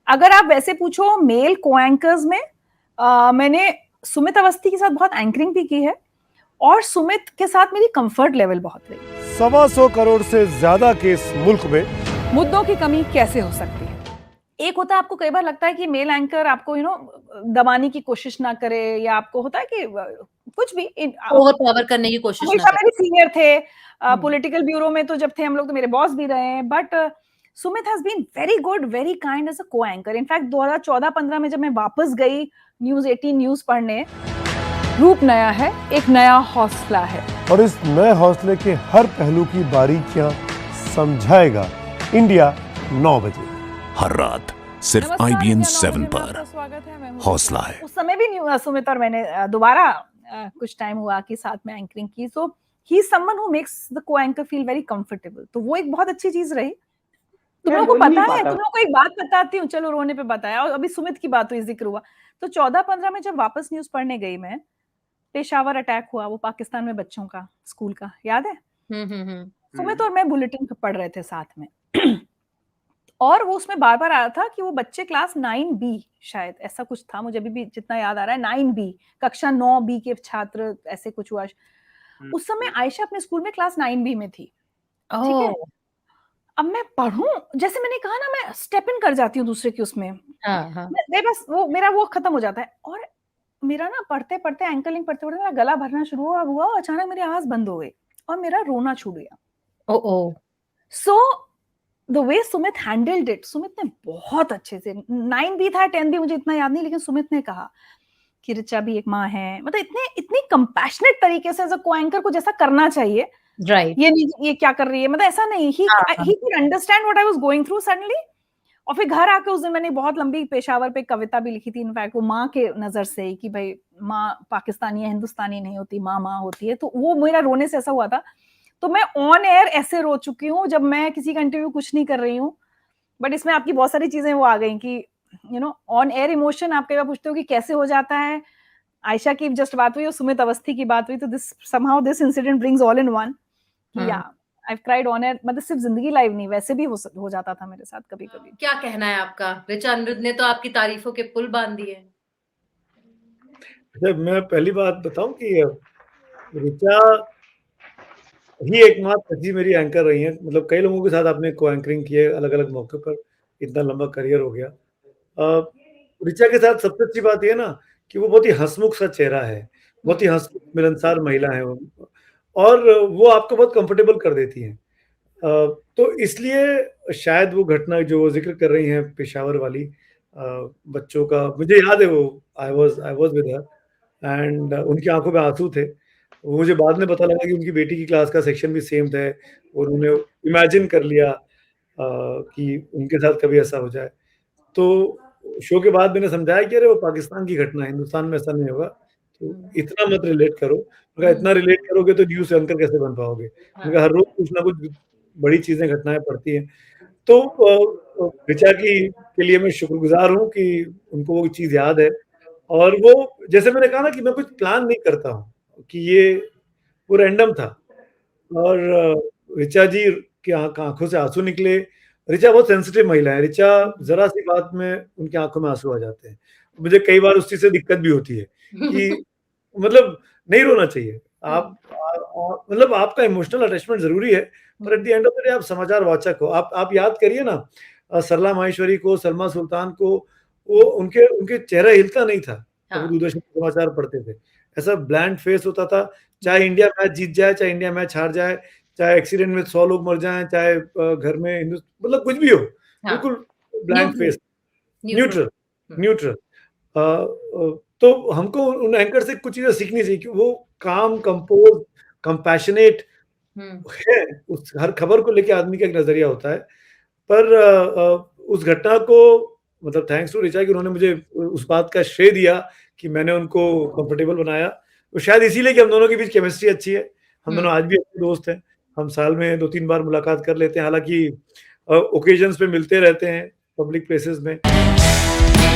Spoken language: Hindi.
अगर आप वैसे पूछो मेल को एंकर्स में, मैंने सुमित अवस्थी के साथ बहुत एंकरिंग भी की है और सुमित के साथ मेरी कंफर्ट लेवल बहुत रही। 125 करोड़ से ज्यादा केस मुल्क में, मुद्दों की कमी कैसे हो सकती है? एक होता है आपको कई बार लगता है कि मेल एंकर आपको दबाने की कोशिश ना करे, या आपको होता है कि कुछ भी ओवर पावर करने की कोशिश ना हमेशा करे। मेरे सीनियर थे पॉलिटिकल ब्यूरो में, तो जब थे हम लोग तो मेरे बॉस भी रहे हैं, but Sumit has been very good, very kind as a co anchor. In fact 2014-15 में जब मैं वापस गई न्यूज 18 न्यूज पढ़ने, रूप नया है, एक नया हौसला है, और इस नए हौसले के हर पहलू की बारीकियां समझाएगा इंडिया 9 बजे हर रात सिर्फ IBN 7 पर। स्वागत है, मैं हूं हौसला है। उस समय भी सुमित और मैंने दोबारा कुछ टाइम हुआ कि साथ में एंकरिंग की, so he is someone who makes the को एंकर फील वेरी कंफर्टेबल, तो वो एक बहुत अच्छी चीज रही। तुम लोगों को पता है, तुम लोगों को एक बात बताती हूँ, चलो रोने पे बताया, और अभी सुमित की बात हुई, जिक्र हुआ, तो 14-15 में जब वापस न्यूज पढ़ने गई मैं, पेशावर अटैक हुआ, वो पाकिस्तान में बच्चों का, स्कूल का, याद है? सुमित और मैं बुलेटिन पढ़ रहे थे साथ में और वो उसमें बार बार आ रहा था कि वो बच्चे क्लास 9B, शायद ऐसा कुछ था, मुझे अभी भी जितना याद आ रहा है 9B, कक्षा 9B के छात्र, ऐसे कुछ हुआ। उस समय आयशा अपने स्कूल में क्लास 9B में थी, ठीक है? अब मैं पढ़ूं, जैसे मैंने कहा ना, मैं स्टेप इन कर जाती हूँ दूसरे के उसमें, बस वो मेरा वो खत्म हो जाता है, और मेरा ना पढ़ते पढ़ते एंकलिंग पढ़ते पढ़ते मेरा गला भरना शुरू हुआ और अचानक मेरी आवाज बंद हो गई और मेरा रोना छूट गया। So the way Sumit handled it, Sumit ने बहुत अच्छे से, 9B था 10B मुझे इतना याद नहीं, लेकिन सुमित ने कहा कि ऋचा भी एक माँ है, मतलब इतनी कंपैशनेट तरीके से एज अ को एंकर को जैसा करना चाहिए, राइट, ये क्या कर रही है, मतलब ऐसा नहीं, he could understand what I was going through suddenly. और फिर घर आके उस दिन मैंने बहुत लंबी पेशावर पे कविता भी लिखी थी, इनफैक्ट वो माँ के नजर से, कि भाई माँ पाकिस्तानी है, हिंदुस्तानी नहीं होती, माँ माँ होती है, तो वो मेरा रोने से ऐसा हुआ था। तो मैं ऑन एयर ऐसे रो चुकी हूँ जब मैं किसी का इंटरव्यू कुछ नहीं कर रही हूँ, बट इसमें आपकी बहुत सारी चीजें वो आ गई कि ऑन एयर इमोशन आप कई बार पूछते हो कि कैसे हो जाता है। आयशा की जस्ट बात हुई और सुमित अवस्थी की बात हुई, तो this somehow this incident brings all in one कि या I've cried on air, मतलब सिर्फ जिंदगी लाइव नहीं, वैसे भी हो जाता था मेरे साथ कभी कभी। क्या कहना है आपका? ऋचा अनिरुद्ध ने तो आपकी तारीफों के पुल बांध दिए। मैं पहली बात बताऊं कि ऋचा ही एकमात्र ऐसी मेरी एंकर रही है, मतलब कई लोगों के साथ आपने को एंकरिंग की है अलग अलग मौके पर, इतना लंबा करियर हो गया। ऋचा के साथ सबसे अच्छी बात यह ना कि वो बहुत ही हंसमुख सा चेहरा है, बहुत ही हंसमुख मिलनसार महिला है वो, और वो आपको बहुत कंफर्टेबल कर देती हैं। तो इसलिए शायद वो घटना जो वो जिक्र कर रही हैं पेशावर वाली बच्चों का, मुझे याद है, वो I was with her and उनकी आंखों में आंसू थे। मुझे बाद में पता लगा कि उनकी बेटी की क्लास का सेक्शन भी सेम था और उन्होंने इमेजिन कर लिया कि उनके साथ कभी ऐसा हो जाए। तो शो के बाद मैंने समझाया कि अरे वो पाकिस्तान की घटना है, हिंदुस्तान में ऐसा नहीं होगा, तो इतना मत रिलेट करो। इतना रिलेट करोगे तो न्यूज़ एंकर कैसे बन पाओगे? हर रोज कुछ ना कुछ बड़ी चीजें, घटनाएं पड़ती हैं। तो ऋचा के लिए मैं शुक्रगुजार हूँ कि उनको वो चीज़ याद है, और वो, जैसे मैंने कहा ना कि मैं कुछ प्लान नहीं करता हूँ, कि वो रैंडम था, और ऋचा जी की आंखों से आंसू निकले। ऋचा बहुत सेंसिटिव महिला है, ऋचा जरा सी बात में उनकी आंखों में आंसू आ जाते हैं। मुझे कई बार उस चीज से दिक्कत भी होती है कि मतलब नहीं रोना चाहिए, आप मतलब आपका इमोशनल अटैचमेंट जरूरी है, पर at the end of the day आप समाचार वाचक हो। आप याद करिए ना, सरला माहेश्वरी को, सलमा सुल्तान को, वो उनके चेहरा हिलता नहीं था जब वो दूरदर्शन समाचार पढ़ते थे, ऐसा ब्लैंड फेस होता था, चाहे इंडिया मैच जीत जाए, चाहे इंडिया मैच हार जाए, चाहे एक्सीडेंट में 100 लोग मर जाएं, चाहे घर में मतलब कुछ भी हो, बिल्कुल ब्लैंक फेस, न्यूट्रल। तो हमको उन एंकर से कुछ चीजें सीखनी चाहिए कि वो काम, कंपोज, कंपैशनेट है। उस हर खबर को लेके आदमी का एक नजरिया होता है, पर उस घटना को, मतलब थैंक्स टू ऋचा कि उन्होंने मुझे उस बात का श्रेय दिया कि मैंने उनको कंफर्टेबल बनाया। तो शायद इसीलिए कि हम दोनों के बीच केमिस्ट्री अच्छी है, हम दोनों आज भी अच्छे दोस्त हैं, हम साल में 2-3 बार मुलाकात कर लेते हैं, हालांकि ओकेजन्स पे मिलते रहते हैं पब्लिक प्लेसेस में।